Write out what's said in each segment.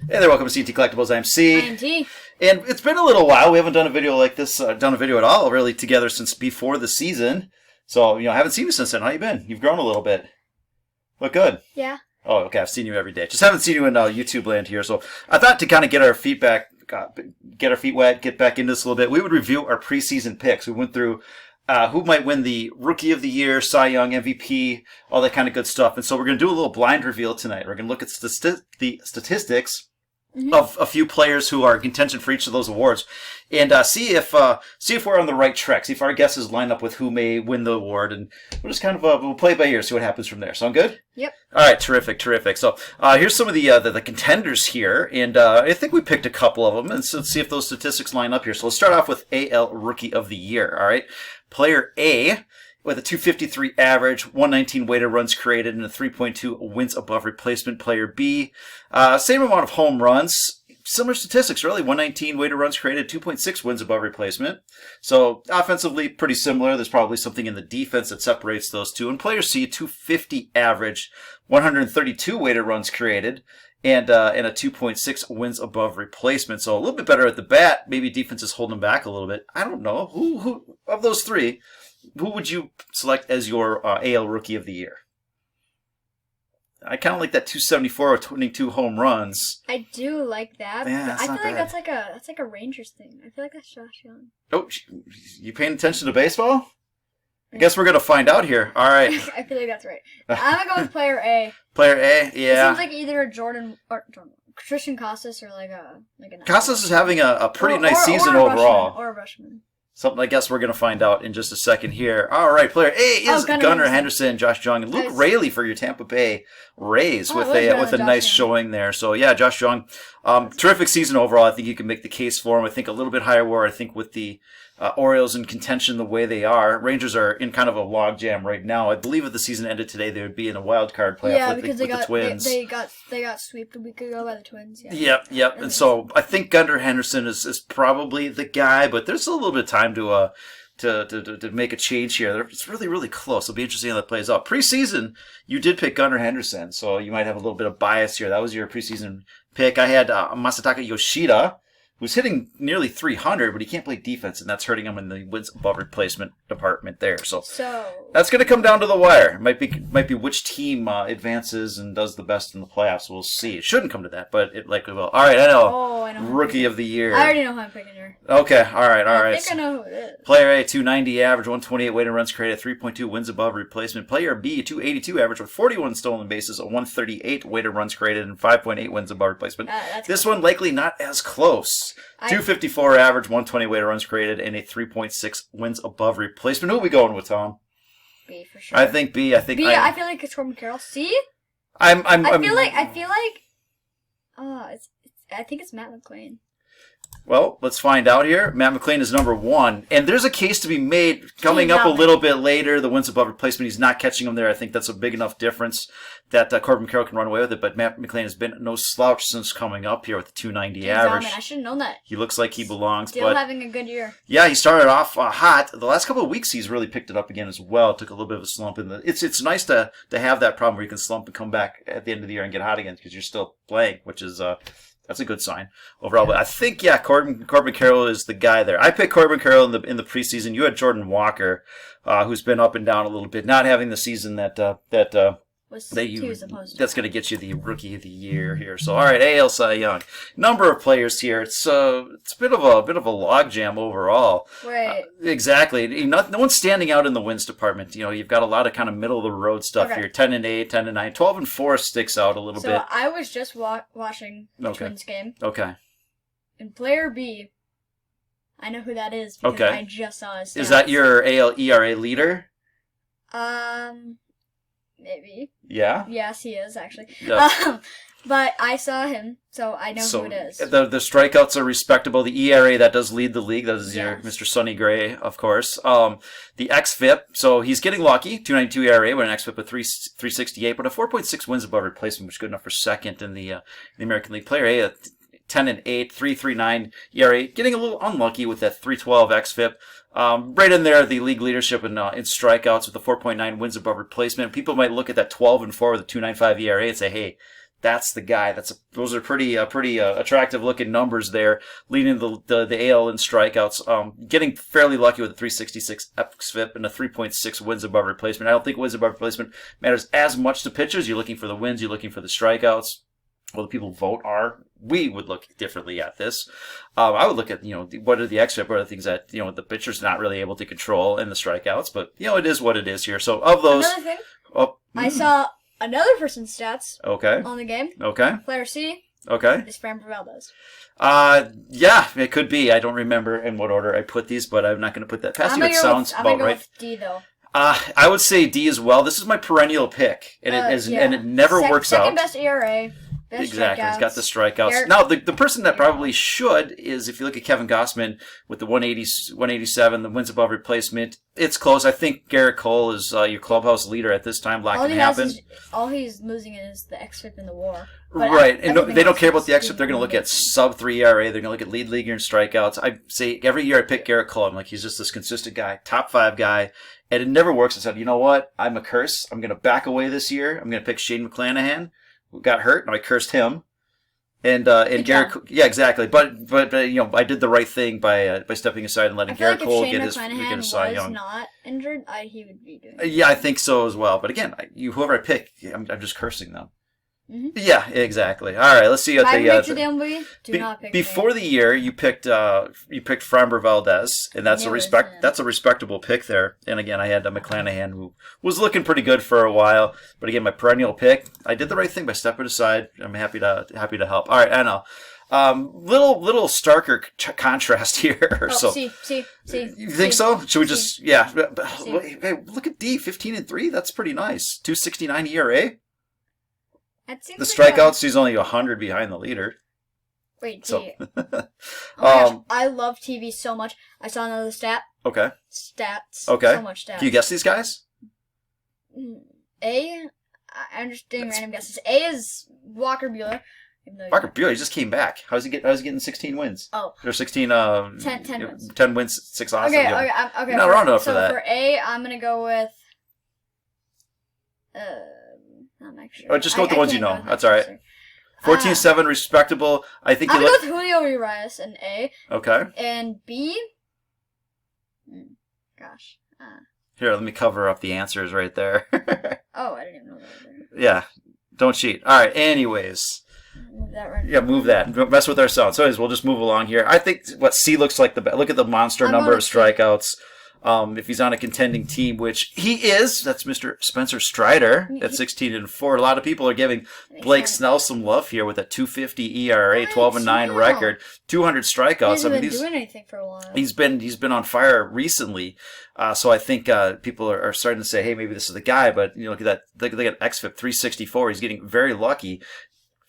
Hey there, welcome to CT Collectibles. I'm C. I'm T. And it's been a little while. We haven't done a video like this, done a video at all, really, together since before the season. So, I haven't seen you since then. How you been? You've grown a little bit. Look good. Yeah. Oh, okay. I've seen you every day. Just haven't seen you in YouTube land here. So I thought to kind of get our feedback, get our feet wet, get back into this a little bit, we would review our preseason picks. We went through who might win the Rookie of the Year, Cy Young, MVP, all that kind of good stuff. And so we're going to do a little blind reveal tonight. We're going to look at the statistics of a few players who are in contention for each of those awards, and see if we're on the right track. See if our guesses line up with who may win the award, and we'll just kind of we'll play by ear, see what happens from there. Sound good? Yep. All right, terrific. So here's some of the contenders here, and I think we picked a couple of them, and so let's see if those statistics line up here. So let's start off with AL Rookie of the Year. All right, player A, with a 253 average, 119 weighted runs created, and a 3.2 wins above replacement. Player B, same amount of home runs, similar statistics really, 119 weighted runs created, 2.6 wins above replacement. So offensively, pretty similar. There's probably something in the defense that separates those two. And player C, 250 average, 132 weighted runs created, and a 2.6 wins above replacement. So a little bit better at the bat. Maybe defense is holding back a little bit. I don't know. Who of those three, who would you select as your AL Rookie of the Year? I kind of like that 274 with 22 home runs. I do like that. Yeah, I feel like that's like a Rangers thing. I feel like that's Josh Young. Oh, you paying attention to baseball? I guess we're gonna find out here. All right. I feel like that's right. I'm gonna go with player A. Player A, yeah. It seems like either a Christian Costas or like an Costas is having a pretty nice season overall. Or a Rushman. Something I guess we're going to find out in just a second here. All right, player A is Gunnar Henderson, Josh Young, and Luke Raley for your Tampa Bay Rays with a nice showing there. So yeah, Josh Young, terrific season overall. I think you can make the case for him. I think a little bit higher war. I think with the Orioles in contention the way they are, Rangers are in kind of a logjam right now. I believe if the season ended today, they would be in a wild card playoff with the Twins. They got swept a week ago by the Twins. Yeah. Yep. And so I think Gunnar Henderson is probably the guy, but there's a little bit of time to make a change here. It's really, really close. It'll be interesting how that plays out. Preseason, you did pick Gunnar Henderson, so you might have a little bit of bias here. That was your preseason pick. I had Masataka Yoshida, who's hitting nearly 300, but he can't play defense, and that's hurting him in the wins above replacement department there. So that's going to come down to the wire. It might be which team advances and does the best in the playoffs. We'll see. It shouldn't come to that, but it likely will. All right, I know. Rookie of the Year. I already know who I'm picking here. Okay, all right. I think I know who it is. Player A, 290 average, 128 weighted runs created, 3.2 wins above replacement. Player B, 282 average with 41 stolen bases, a 138 weighted runs created, and 5.8 wins above replacement. This one likely not as close. 254 average, 120 weighted runs created, and a 3.6 wins above replacement. Who are we going with, Tom? B for sure. I think B. I feel like it's Corbin Carroll. C? I think it's Matt McLain. Well, let's find out here. Matt McLain is number 1. And there's a case to be made coming up a little bit later. The wins above replacement, he's not catching them there. I think that's a big enough difference that Corbin Carroll can run away with it. But Matt McLain has been no slouch since coming up here with the 290 average. I should have known that. He looks like he belongs. Still having a good year. Yeah, he started off hot. The last couple of weeks, he's really picked it up again as well. Took a little bit of a slump. It's nice to have that problem where you can slump and come back at the end of the year and get hot again because you're still playing, which is... that's a good sign overall. But I think, Corbin Carroll is the guy there. I picked Corbin Carroll in the preseason. You had Jordan Walker, who's been up and down a little bit, not having the season that's going to get you the Rookie of the Year here. So, all right, AL Cy Young. Number of players here. It's a bit of a logjam overall. Right. Exactly. No one's standing out in the wins department. You've got a lot of kind of middle of the road stuff here. 10-8, 10-9, 12-4 sticks out a little bit. So I was just watching the Twins game. Okay. And player B, I know who that is because I just saw his stats. Is that your AL ERA leader? Maybe. Yeah? Yes, he is, actually. Yeah. But I saw him, so I know who it is. The strikeouts are respectable. The ERA, that does lead the league. That is your Mr. Sonny Gray, of course. The xFIP, so he's getting lucky. 292 ERA with an xFIP of 368, but a 4.6 wins above replacement, which is good enough for second in the American League. Player A, 10-8, 3.39 ERA. Getting a little unlucky with that 3.12 xFIP. Right in there, the league leadership in strikeouts with the 4.9 wins above replacement. People might look at that 12-4 with a 2.95 ERA and say, hey, that's the guy. Those are pretty attractive looking numbers there, leading the AL in strikeouts. Getting fairly lucky with a 366 xFIP and a 3.6 wins above replacement. I don't think wins above replacement matters as much to pitchers. You're looking for the wins. You're looking for the strikeouts. Well, the people vote are. We would look differently at this. I would look at, what are the xFIP, what are the things that, the pitcher's not really able to control, and the strikeouts. But, it is what it is here. So, of those... Another thing, I saw another person's stats on the game. Okay. Player C is Framber Valdez. Yeah, it could be. I don't remember in what order I put these, but I'm not going to put that past you. It sounds about right. I'm going to go with D, though. I would say D as well. This is my perennial pick, and it never works out. Second best ERA. Exactly, he's got the strikeouts. Now, the person that probably should is, if you look at Kevin Gossman with the 187, the wins above replacement, it's close. I think Garrett Cole is your clubhouse leader at this time. Can happen. All he's losing is the xFIP in the WAR. Right, and they don't care about the xFIP. They're going to look at sub-3 ERA. They're going to look at lead leaguer in strikeouts. I say every year I pick Garrett Cole. I'm like, he's just this consistent guy, top 5 guy. And it never works. I said, you know what? I'm a curse. I'm going to back away this year. I'm going to pick Shane McClanahan, who got hurt, and I cursed him. And Garrett, yeah, exactly. But I did the right thing by stepping aside and letting Garrett Cole get his Cy Young. If Shane McClanahan was not injured, he would be doing it. Yeah, I think so as well. But again, whoever I pick, I'm just cursing them. Mm-hmm. Yeah, exactly. All right, let's see what before the year you picked Framber Valdez, and that's a respectable pick there. And again, I had McClanahan, who was looking pretty good for a while, but again, my perennial pick, I did the right thing by stepping aside. I'm happy to help. All right, I know. Little starker contrast here. C. You think so? Should we just Hey, look at D, 15-3. That's pretty nice. 2.69 ERA. The strikeouts, he's only 100 behind the leader. Wait, so. oh my gosh, I love TV so much. I saw another stat. Okay. Stats. Okay. So much stats. Can you guess these guys? I'm just doing random guesses. A is Walker Buehler. Walker Buehler, he just came back. How's he getting 16 wins? Oh. Or 16, 10 wins. 10 wins, 6 losses. Okay. You're not wrong enough for that. So for A, I'm going to go with... I'm not sure. Just go with the ones you know. That's all right. 14-7, respectable. I think I'm going to go with Julio Urias in A. Okay. And B... Gosh. Here, let me cover up the answers right there. Oh, I didn't even know that was there. Yeah. Don't cheat. All right. Anyways. Move that right now. Yeah, move that. Don't mess with our sound. So anyways, we'll just move along here. I think what C looks like the best. Look at the monster number of strikeouts. If he's on a contending team, which he is, that's Mr. Spencer Strider at 16-4. A lot of people are giving Blake Snell some love here with a 2.50 ERA, 12-9 record, 200 strikeouts. He hasn't been doing anything for a while. He's been on fire recently, so I think people are starting to say, hey, maybe this is the guy. But look at that, look at xFIP 364. He's getting very lucky.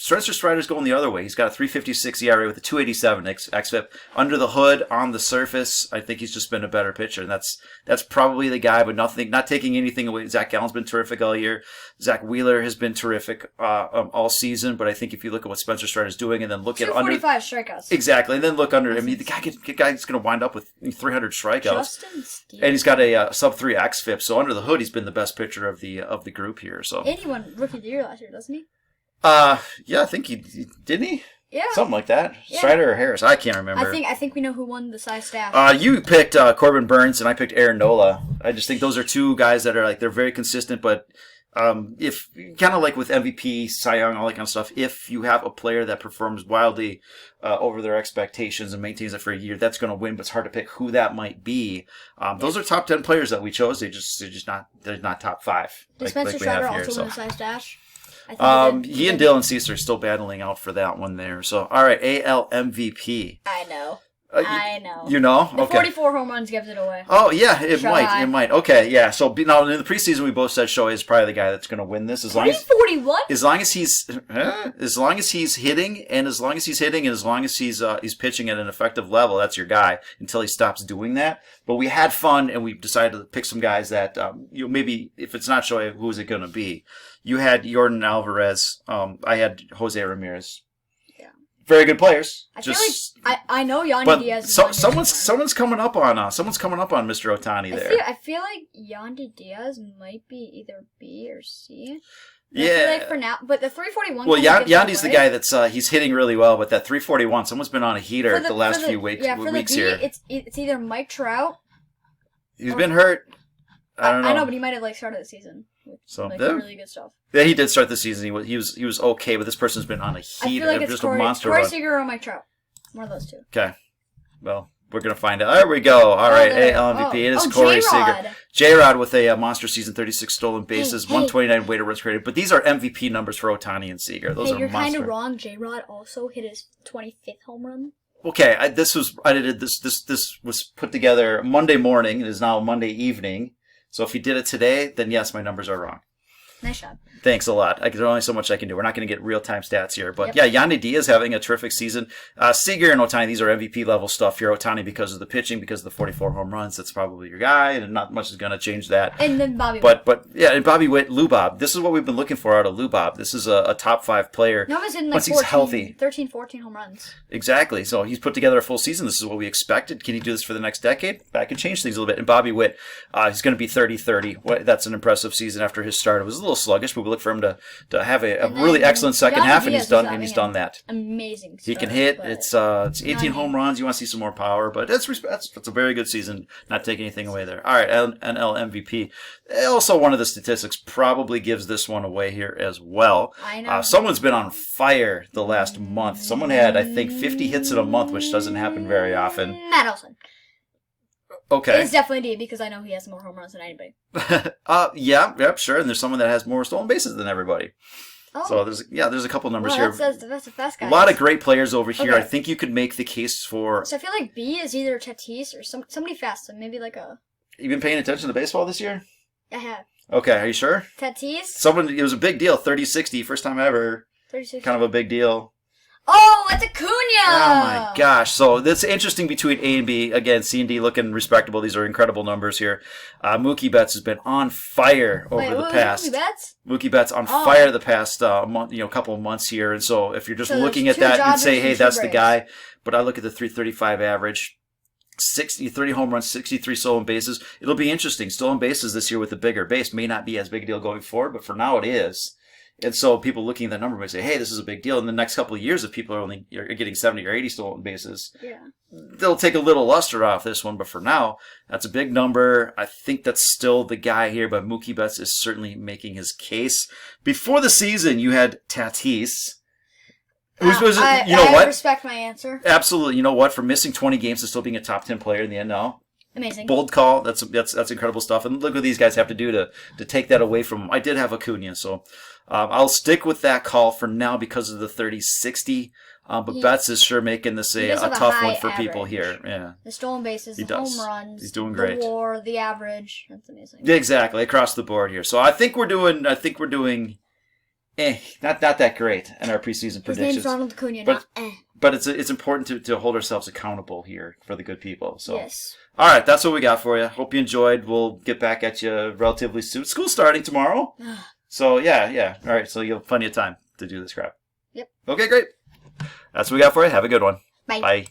Spencer Strider's going the other way. He's got a 3.56 ERA with a 2.87 xFIP. Under the hood, on the surface, I think he's just been a better pitcher, and that's probably the guy. But not taking anything away. Zach Gallen's been terrific all year. Zach Wheeler has been terrific all season. But I think if you look at what Spencer Strider's doing, and then look at under 245 strikeouts, exactly, and then look under. I mean, the guy's going to wind up with 300 strikeouts, Justin Steele. And he's got a sub-3 xFIP. So under the hood, he's been the best pitcher of the group here. So and he won Rookie of the Year last year, doesn't he? Yeah, I think he didn't he? Yeah. Something like that. Yeah. Strider or Harris? I can't remember. I think we know who won the Cy staff. You picked Corbin Burns and I picked Aaron Nola. I just think those are two guys that are they're very consistent, but if kind of like with MVP, Cy Young, all that kind of stuff, if you have a player that performs wildly over their expectations and maintains it for a year, that's going to win. But it's hard to pick who that might be. Those are top 10 players that we chose. They're not top 5. Did Spencer Strider also win the Cy staff? He and Dylan Cease are still battling out for that one there. So, all right, AL MVP. I know. I know. You know? The 44 home runs gives it away. Oh, yeah, it might. Okay, yeah. So, now in the preseason, we both said Shohei is probably the guy that's going to win this. As long as 41? As long as he's hitting, and as long as he's pitching at an effective level, that's your guy until he stops doing that. But we had fun, and we decided to pick some guys that, maybe if it's not Shohei, who is it going to be? You had Yordan Alvarez. I had Jose Ramirez. Yeah, very good players. I feel like I know Yandy Diaz. Someone's coming up on Mr. Ohtani there. I feel like Yandy Diaz might be either B or C. I feel like for now, but the 341. Well, Yandy's the guy that's he's hitting really well, but that 341, someone's been on a heater the last few weeks. Yeah, for weeks the B, here. It's either Mike Trout. He's been hurt. I don't know. I know, but he might have started the season. So really good stuff. Yeah, he did start the season. He was okay, but this person's been on a heater. I feel like it's a monster Corey run. Seager or Mike Trout. One of those two. Okay. Well, we're going to find out. There we go. All right, AL MVP. It is Corey Seager. J-Rod with a monster season, 36 stolen bases, 129 weighted runs created. But these are MVP numbers for Ohtani and Seager. Those are you're monster. kind of wrong. J-Rod also hit his 25th home run. Okay, this was put together Monday morning. It is now Monday evening. So if he did it today, then yes, my numbers are wrong. Nice job. Thanks a lot. There's only so much I can do. We're not going to get real-time stats here. But yeah, Yandy Diaz having a terrific season. Seager and Ohtani, these are MVP-level stuff here. Ohtani because of the pitching, because of the 44 home runs. That's probably your guy, and not much is going to change that. And then Bobby Witt. But yeah, and Bobby Witt, Lou Bob. This is what we've been looking for out of Lou Bob. This is a top 5 player. No one's hitting once he's healthy. 13, 14 home runs. Exactly. So he's put together a full season. This is what we expected. Can he do this for the next decade? That could change things a little bit. And Bobby Witt, he's going to be 30-30. That's an impressive season after his start. It was a little sluggish, but we look for him to have a really excellent second half, and he's done that. Amazing. He can hit. It's 18 home runs. You want to see some more power, but it's a very good season. Not taking anything away there. All right, NL MVP. Also, one of the statistics probably gives this one away here as well. I know. Someone's been on fire the last month. Someone had, I think, 50 hits in a month, which doesn't happen very often. Matt Olson. Okay. It's definitely D because I know he has more home runs than anybody. Yeah, sure. And there's someone that has more stolen bases than everybody. Oh. So there's a couple numbers here. That's the best guy. A lot of great players over here. Okay. I think you could make the case for. So I feel like B is either Tatis or somebody fast. So maybe like a. You been paying attention to baseball this year? I have. Okay, are you sure? Tatis. It was a big deal. 30-60, first time ever. 30-60. Kind of a big deal. Oh, it's Acuna! Oh my gosh! So that's interesting between A and B. Again, C and D looking respectable. These are incredible numbers here. Mookie Betts has been on fire over the past. Mookie Betts? Mookie Betts on fire the past month, couple of months here. And so if you're just looking at that, you'd say, hey, that's the guy. But I look at the 335 average. 30 home runs, 63 stolen bases. It'll be interesting. Stolen bases this year with the bigger base may not be as big a deal going forward, but for now it is. And so people looking at that number might say, hey, this is a big deal. In the next couple of years, if people are getting 70 or 80 stolen bases, they'll take a little luster off this one. But for now, that's a big number. I think that's still the guy here, but Mookie Betts is certainly making his case. Before the season, you had Tatis. I respect my answer. Absolutely. You know what? For missing 20 games and still being a top 10 player in the NL. Amazing. Bold call. That's incredible stuff. And look what these guys have to do to take that away from him. I did have Acuna, so I'll stick with that call for now because of the 30-60. But Betts is sure making this a tough one for people here. Yeah. The stolen bases, the home runs, he's doing great. The WAR, the average. That's amazing. Yeah, exactly. Across the board here. So I think we're doing not that great in our preseason predictions. His name's Ronald Acuna, But it's important to hold ourselves accountable here for the good people. So yes. All right, that's what we got for you. Hope you enjoyed. We'll get back at you relatively soon. School's starting tomorrow. So yeah. All right, so you'll have plenty of time to do this crap. Yep. Okay, great. That's what we got for you. Have a good one. Bye. Bye.